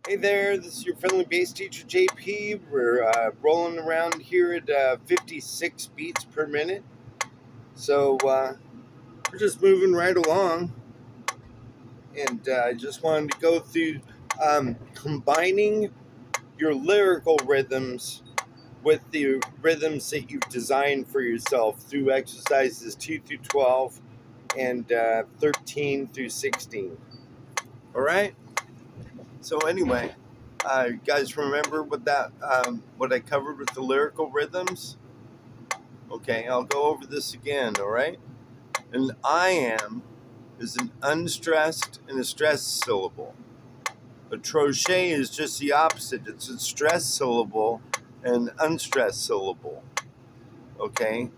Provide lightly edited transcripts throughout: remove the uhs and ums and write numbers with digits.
Hey there, this is your friendly bass teacher JP. We're rolling around here at 56 beats per minute. So we're just moving right along. And I just wanted to go through combining your lyrical rhythms with the rhythms that you've designed for yourself through exercises 2 through 12 and 13 through 16. All right? So anyway, you guys remember what I covered with the lyrical rhythms? Okay, I'll go over this again. All right. An iamb is an unstressed and a stressed syllable. A trochee is just the opposite. It's a stressed syllable and unstressed syllable. Okay.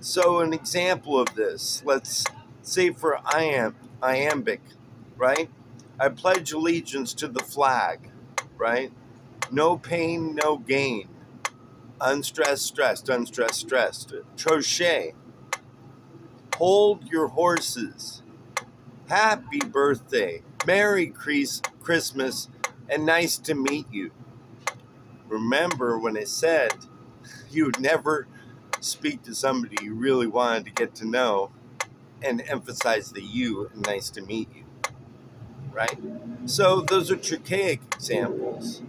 So an example of this, let's say for iambic, right? I pledge allegiance to the flag, right? No pain, no gain. Unstressed, stressed, unstressed, stressed. Trochee. Hold your horses. Happy birthday. Merry Christmas and nice to meet you. Remember when I said you would never speak to somebody you really wanted to get to know and emphasize the you and nice to meet you, right? So those are trochaic examples.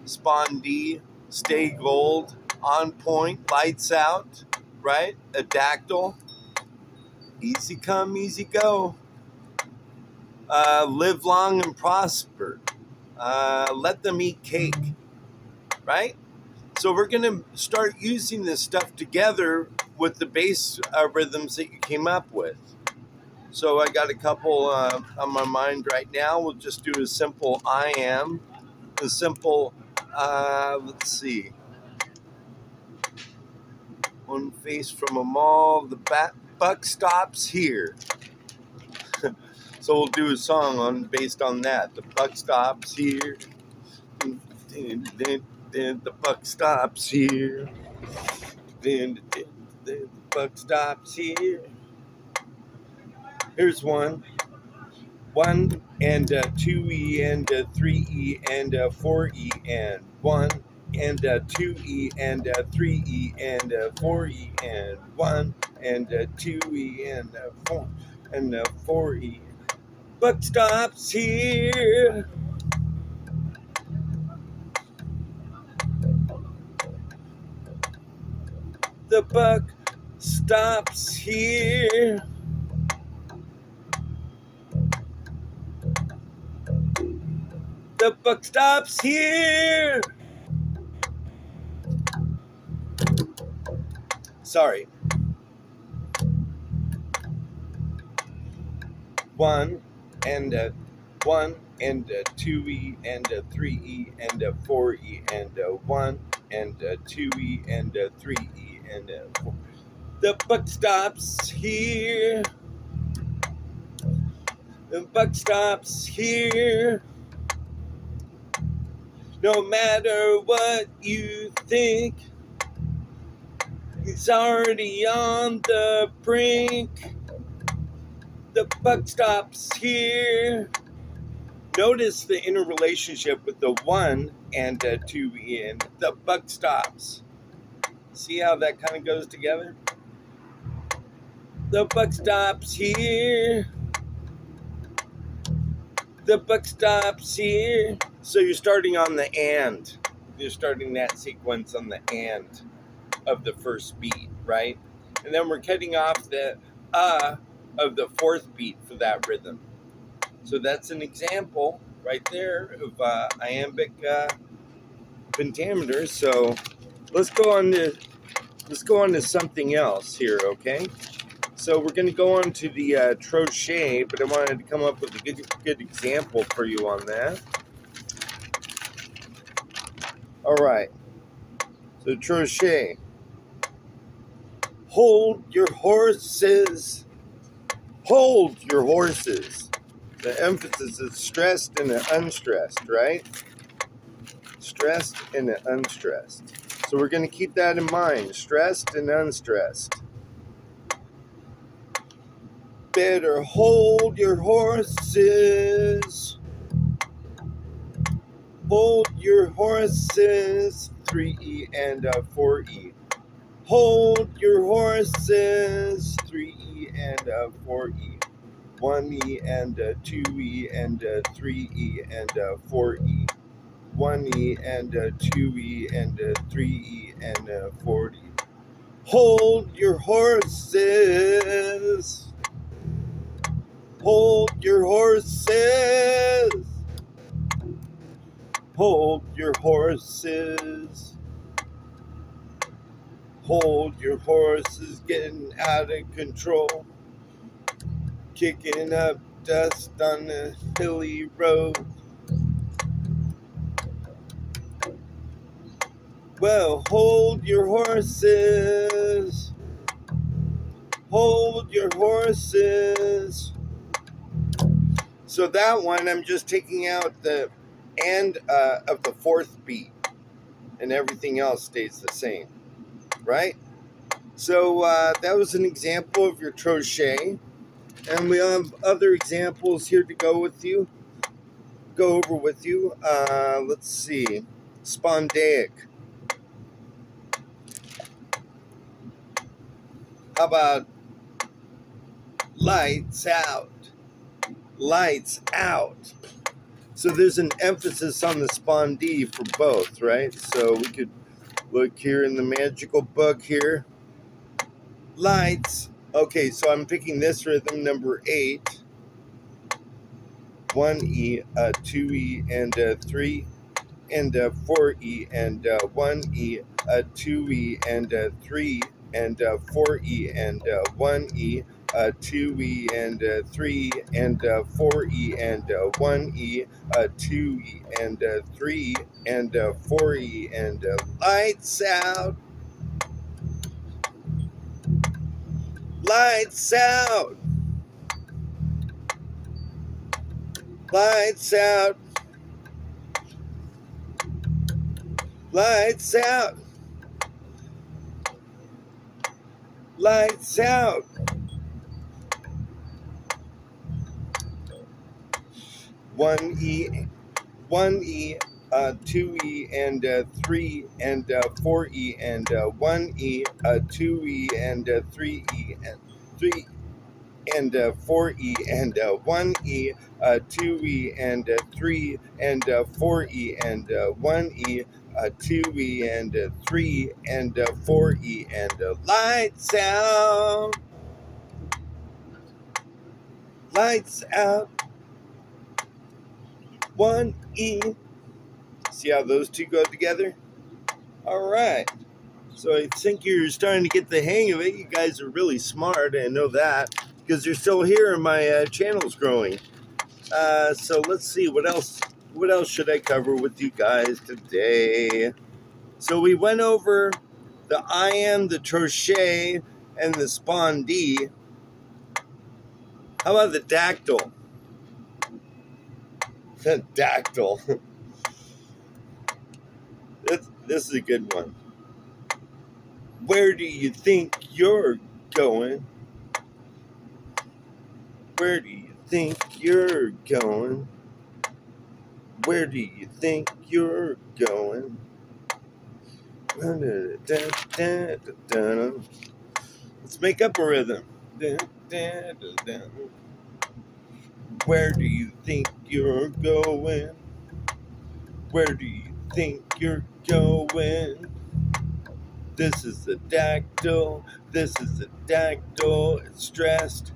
Spondee, stay gold, on point, lights out, right? A dactyl, easy come, easy go. Live long and prosper. Let them eat cake, right? So we're going to start using this stuff together with the bass rhythms that you came up with. So I got a couple on my mind right now. We'll just do a simple iamb, a simple, let's see, one face from a mall, the buck stops here. So we'll do a song based on that. The buck stops here. The buck stops here. The buck stops here. Here's one. 1 and 2E and 3E and 4E and 1 and 2E and 3E and 4E and 1 and 2E and 4 and 4E. Buck stops here. The buck stops here. The buck stops here. Sorry. 1 and 1 and 2E and 3E and 4E and 1 and 2E and 3E and 4. The buck stops here. The buck stops here. No matter what you think, he's already on the brink. The buck stops here. Notice the interrelationship with the 1 and 2E and the buck stops. See how that kind of goes together? The buck stops here. The buck stops here. So you're starting on the and. You're starting that sequence on the and of the first beat, right? And then we're cutting off the of the fourth beat for that rhythm. So that's an example right there of iambic pentameter. So let's go on to something else here, okay? So we're going to go on to the trochee, but I wanted to come up with a good example for you on that. All right. So trochee. Hold your horses. Hold your horses. The emphasis is stressed and unstressed, right? Stressed and unstressed. So we're going to keep that in mind. Stressed and unstressed. Better hold your horses. Hold your horses, 3E and 4E. Hold your horses, 3E and 4E. 1E and 2E and 3E and 4E. 1E and 2E and 3E and 4E. Hold your horses. Hold your horses. Hold your horses. Hold your horses, getting out of control. Kicking up dust on a hilly road. Well, hold your horses. Hold your horses. So that one, I'm just taking out the and of the fourth beat, and everything else stays the same, right? So that was an example of your trochee, and we have other examples here to go over with you. Let's see, spondaic. How about lights out? Lights out. So there's an emphasis on the spondee for both, right? So we could look here in the magical book here. Lights. Okay, so I'm picking this rhythm, number 8. 1E, 2E, and 3, and 4E, and 1E, 2E, and 3, and 4E, and 1E, 2E, and 3, and 4E, and 1E, 2E, and 3, and 4E, and lights out. Lights out. Lights out. Lights out. Lights out. 1E, 1E, 2E, and 3, and 4E, and 1E, 2E, and 3E, and 3, and 4E, and 1E, 2E, and 3, and 4E, and 1E, 2E, and 3, and 4E, and lights out. Lights out. 1E. See how those two go together? All right. So I think you're starting to get the hang of it. You guys are really smart. I know that because you're still here and my channel's growing. So let's see what else. What else should I cover with you guys today? So we went over the Iamb, the trochee, and the spondee. How about the dactyl? The dactyl. This is a good one. Where do you think you're going? Where do you think you're going? Where do you think you're going? Let's make up a rhythm. Where do you think you're going? Where do you think you're going? This is the dactyl. This is the dactyl. It's stressed,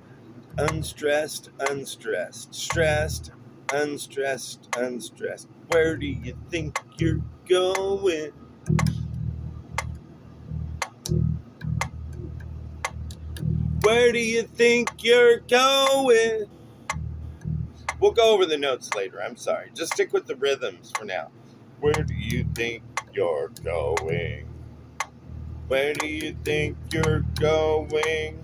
unstressed, unstressed, stressed, unstressed, unstressed. Where do you think you're going? Where do you think you're going? We'll go over the notes later. I'm sorry. Just stick with the rhythms for now. Where do you think you're going? Where do you think you're going?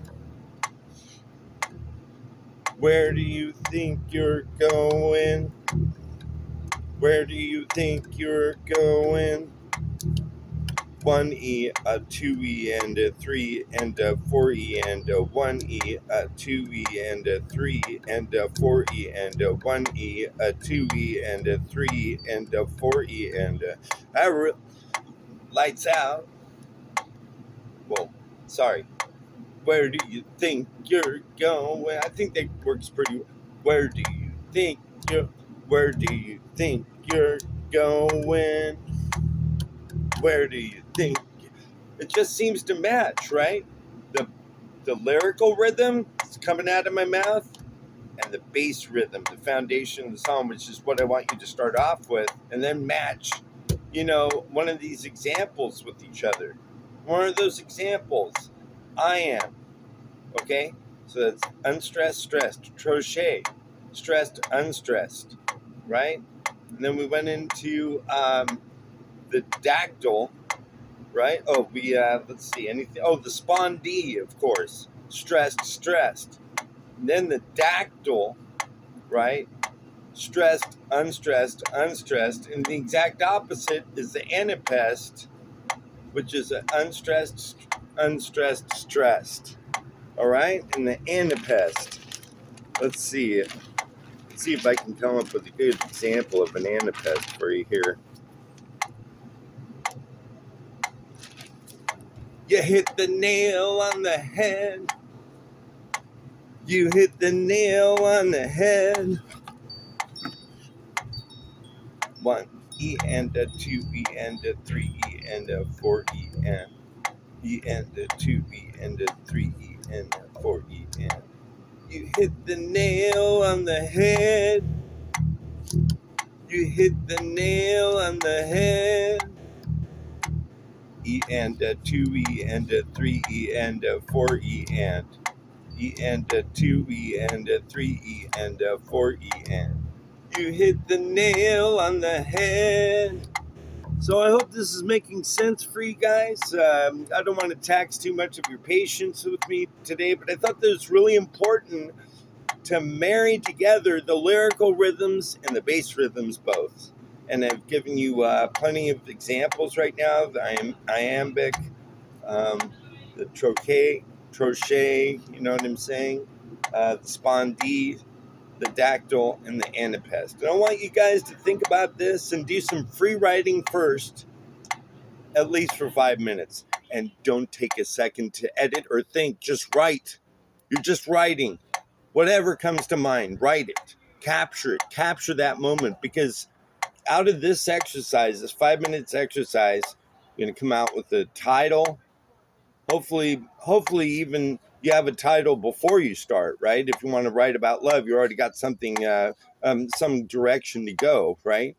Where do you think you're going? Where do you think you're going? 1E, a 2E, and a 3, and a 4E, and a 1E, a 2E, and a 3, and a 4E, and a 1E, a 2E, and a 3, and a 4E, and lights out. Well, sorry. Where do you think you're going? I think that works pretty well. Where do you think you're Where do you think you're going? Where do you think? It just seems to match, right? The lyrical rhythm is coming out of my mouth, and the bass rhythm, the foundation of the song, which is what I want you to start off with, and then match, one of these examples with each other. One of those examples, Iamb. Okay, so that's unstressed, stressed, trochee, stressed, unstressed, right? And then we went into the dactyl, right? Oh, let's see, anything. Oh, the spondee, of course, stressed, stressed. And then the dactyl, right? Stressed, unstressed, unstressed. And the exact opposite is the anapest, which is an unstressed, unstressed, stressed. All right, and the anapest. Let's see. Let's see if I can come up with a good example of an anapest for you here. You hit the nail on the head. You hit the nail on the head. 1 E and a 2 E and a 3 E and a 4 E and E and a 2 E and a 3 E and a 4 E and. You hit the nail on the head. You hit the nail on the head. E and a 2 E and a 3 E and a 4 E and E and a 2 E and a 3 E and a 4 E and. You hit the nail on the head. So I hope this is making sense for you guys. I don't want to tax too much of your patience with me today, but I thought that it was really important to marry together the lyrical rhythms and the bass rhythms both. And I've given you plenty of examples right now. The iambic, the trochee, you know what I'm saying? The spondee, the dactyl, and the anapest. And I want you guys to think about this and do some free writing first, at least for 5 minutes. And don't take a second to edit or think. Just write. You're just writing. Whatever comes to mind, write it. Capture it. Capture that moment, because out of this exercise, this 5 minutes exercise, you're going to come out with a title. Hopefully even you have a title before you start, right? If you want to write about love, you already got something, some direction to go, right?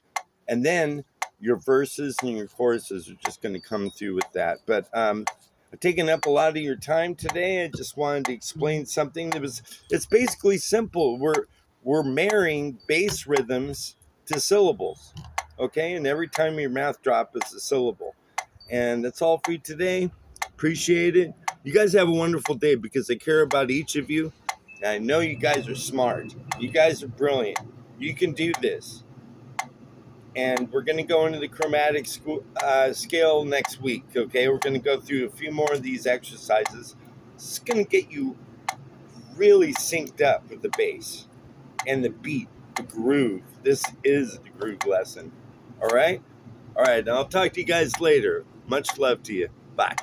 And then your verses and your choruses are just going to come through with that. But I've taken up a lot of your time today. I just wanted to explain something it's basically simple. We're marrying bass rhythms to syllables, okay? And every time your mouth drop is a syllable. And that's all for you today. Appreciate it. You guys have a wonderful day, because I care about each of you. And I know you guys are smart. You guys are brilliant. You can do this. And we're going to go into the chromatic scale next week, okay? We're going to go through a few more of these exercises. It's going to get you really synced up with the bass and the beat, the groove. This is the groove lesson. All right? All right, I'll talk to you guys later. Much love to you. Bye.